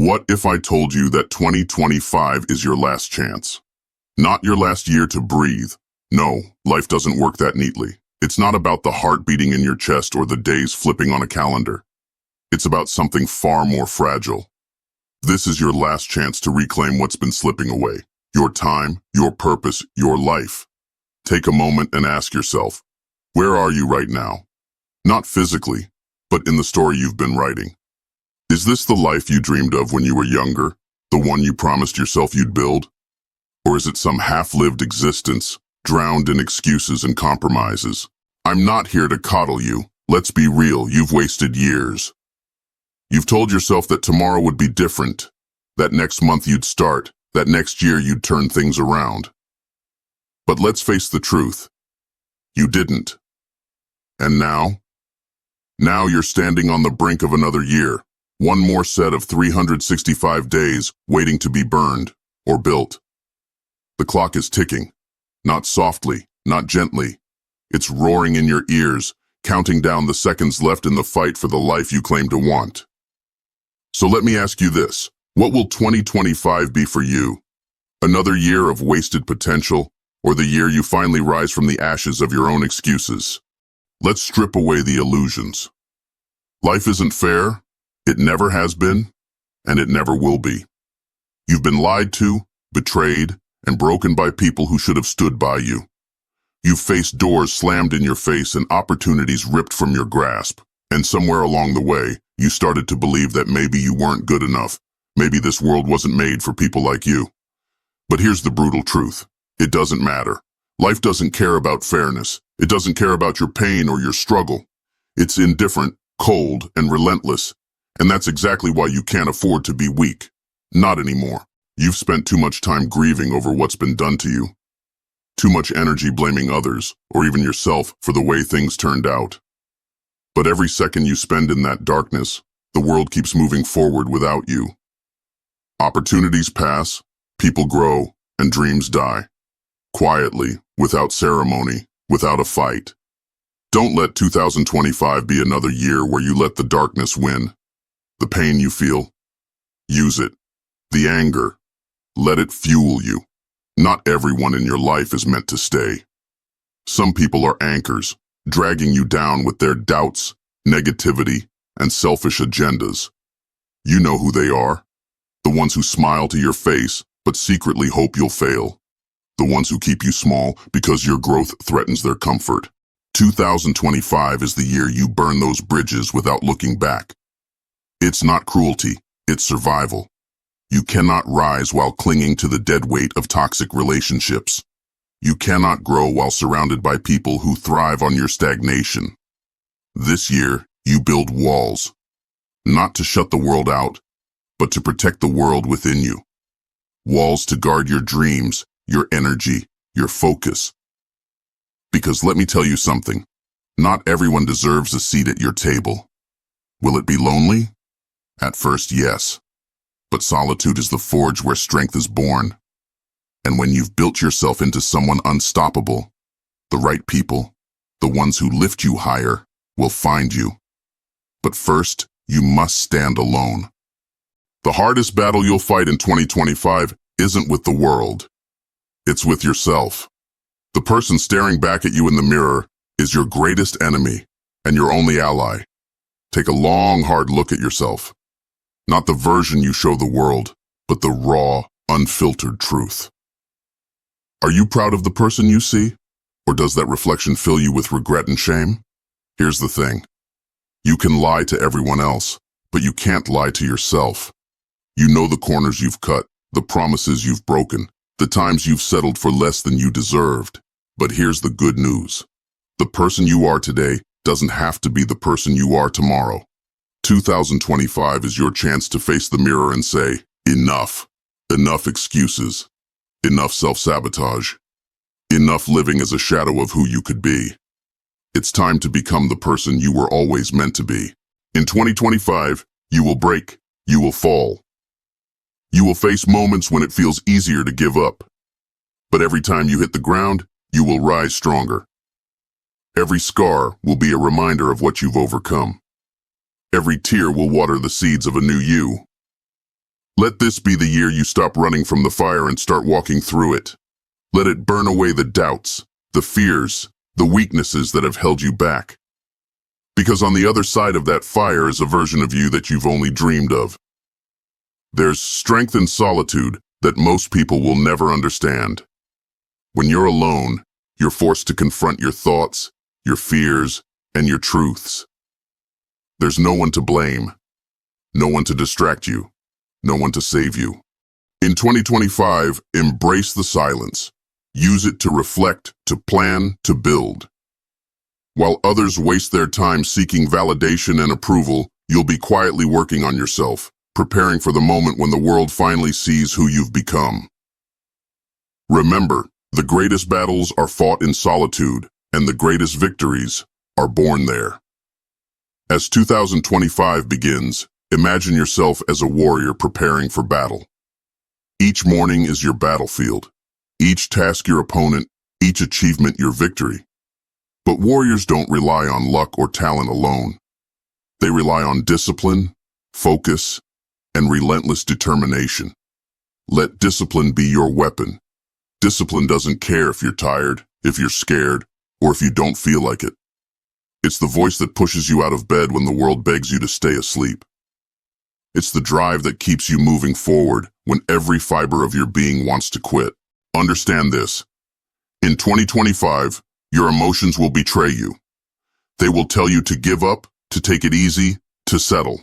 What if I told you that 2025 is your last chance? Not your last year to breathe. No, life doesn't work that neatly. It's not about the heart beating in your chest or the days flipping on a calendar. It's about something far more fragile. This is your last chance to reclaim what's been slipping away. Your time, your purpose, your life. Take a moment and ask yourself, where are you right now? Not physically, but in the story you've been writing. Is this the life you dreamed of when you were younger, the one you promised yourself you'd build? Or is it some half-lived existence, drowned in excuses and compromises? I'm not here to coddle you. Let's be real, you've wasted years. You've told yourself that tomorrow would be different, that next month you'd start, that next year you'd turn things around. But let's face the truth. You didn't. And now? Now you're standing on the brink of another year. One more set of 365 days waiting to be burned or built. The clock is ticking, not softly, not gently. It's roaring in your ears, counting down the seconds left in the fight for the life you claim to want. So let me ask you this, what will 2025 be for you? Another year of wasted potential, or the year you finally rise from the ashes of your own excuses? Let's strip away the illusions. Life isn't fair. It never has been, and it never will be. You've been lied to, betrayed, and broken by people who should have stood by you. You've faced doors slammed in your face and opportunities ripped from your grasp. And somewhere along the way, you started to believe that maybe you weren't good enough. Maybe this world wasn't made for people like you. But here's the brutal truth. It doesn't matter. Life doesn't care about fairness. It doesn't care about your pain or your struggle. It's indifferent, cold, and relentless. And that's exactly why you can't afford to be weak. Not anymore. You've spent too much time grieving over what's been done to you. Too much energy blaming others, or even yourself, for the way things turned out. But every second you spend in that darkness, the world keeps moving forward without you. Opportunities pass, people grow, and dreams die. Quietly, without ceremony, without a fight. Don't let 2025 be another year where you let the darkness win. The pain you feel, use it. The anger, let it fuel you. Not everyone in your life is meant to stay. Some people are anchors, dragging you down with their doubts, negativity, and selfish agendas. You know who they are. The ones who smile to your face, but secretly hope you'll fail. The ones who keep you small because your growth threatens their comfort. 2025 is the year you burn those bridges without looking back. It's not cruelty, it's survival. You cannot rise while clinging to the dead weight of toxic relationships. You cannot grow while surrounded by people who thrive on your stagnation. This year, you build walls. Not to shut the world out, but to protect the world within you. Walls to guard your dreams, your energy, your focus. Because let me tell you something, not everyone deserves a seat at your table. Will it be lonely? At first, yes. But solitude is the forge where strength is born. And when you've built yourself into someone unstoppable, the right people, the ones who lift you higher, will find you. But first, you must stand alone. The hardest battle you'll fight in 2025 isn't with the world. It's with yourself. The person staring back at you in the mirror is your greatest enemy and your only ally. Take a long, hard look at yourself. Not the version you show the world, but the raw, unfiltered truth. Are you proud of the person you see? Or does that reflection fill you with regret and shame? Here's the thing. You can lie to everyone else, but you can't lie to yourself. You know the corners you've cut, the promises you've broken, the times you've settled for less than you deserved. But here's the good news. The person you are today doesn't have to be the person you are tomorrow. 2025 is your chance to face the mirror and say, enough. Enough excuses. Enough self-sabotage. Enough living as a shadow of who you could be. It's time to become the person you were always meant to be. In 2025, you will break. You will fall. You will face moments when it feels easier to give up. But every time you hit the ground, you will rise stronger. Every scar will be a reminder of what you've overcome. Every tear will water the seeds of a new you. Let this be the year you stop running from the fire and start walking through it. Let it burn away the doubts, the fears, the weaknesses that have held you back. Because on the other side of that fire is a version of you that you've only dreamed of. There's strength in solitude that most people will never understand. When you're alone, you're forced to confront your thoughts, your fears, and your truths. There's no one to blame, no one to distract you, no one to save you. In 2025, embrace the silence. Use it to reflect, to plan, to build. While others waste their time seeking validation and approval, you'll be quietly working on yourself, preparing for the moment when the world finally sees who you've become. Remember, the greatest battles are fought in solitude, and the greatest victories are born there. As 2025 begins, imagine yourself as a warrior preparing for battle. Each morning is your battlefield, each task your opponent, each achievement your victory. But warriors don't rely on luck or talent alone. They rely on discipline, focus, and relentless determination. Let discipline be your weapon. Discipline doesn't care if you're tired, if you're scared, or if you don't feel like it. It's the voice that pushes you out of bed when the world begs you to stay asleep. It's the drive that keeps you moving forward when every fiber of your being wants to quit. Understand this. In 2025, your emotions will betray you. They will tell you to give up, to take it easy, to settle.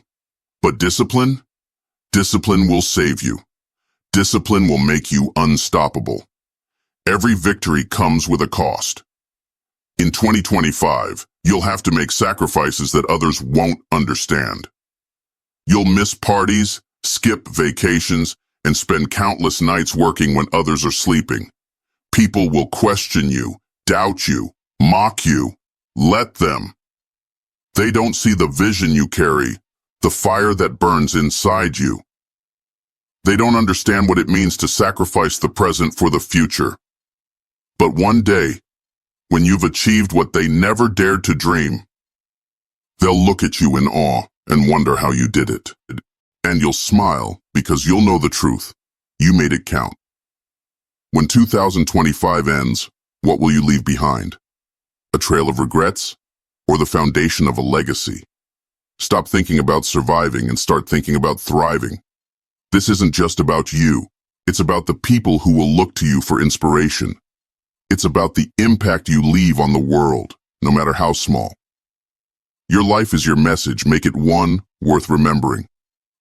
But discipline will save you. Discipline will make you unstoppable. Every victory comes with a cost. In 2025, you'll have to make sacrifices that others won't understand. You'll miss parties, skip vacations, and spend countless nights working when others are sleeping. People will question you, doubt you, mock you. Let them. They don't see the vision you carry, the fire that burns inside you. They don't understand what it means to sacrifice the present for the future. But one day, when you've achieved what they never dared to dream, they'll look at you in awe and wonder how you did it. And you'll smile because you'll know the truth. You made it count. When 2025 ends, what will you leave behind? A trail of regrets or the foundation of a legacy? Stop thinking about surviving and start thinking about thriving. This isn't just about you. It's about the people who will look to you for inspiration. It's about the impact you leave on the world, no matter how small. Your life is your message. Make it one worth remembering.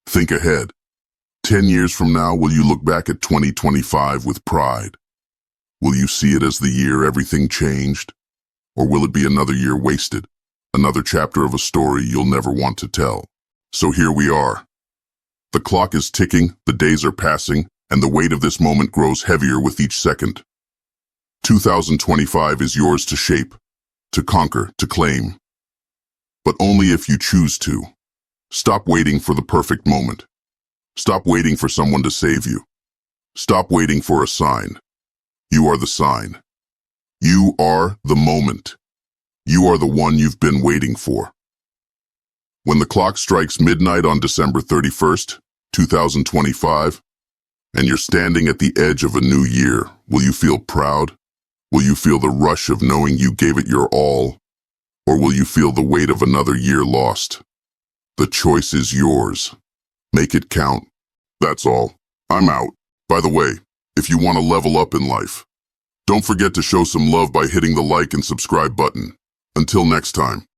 Think ahead. 10 years from now, will you look back at 2025 with pride? Will you see it as the year everything changed? Or will it be another year wasted? Another chapter of a story you'll never want to tell? So here we are. The clock is ticking, the days are passing, and the weight of this moment grows heavier with each second. 2025 is yours to shape, to conquer, to claim. But only if you choose to. Stop waiting for the perfect moment. Stop waiting for someone to save you. Stop waiting for a sign. You are the sign. You are the moment. You are the one you've been waiting for. When the clock strikes midnight on December 31st, 2025, and you're standing at the edge of a new year, will you feel proud? Will you feel the rush of knowing you gave it your all? Or will you feel the weight of another year lost? The choice is yours. Make it count. That's all. I'm out. By the way, if you want to level up in life, don't forget to show some love by hitting the like and subscribe button. Until next time.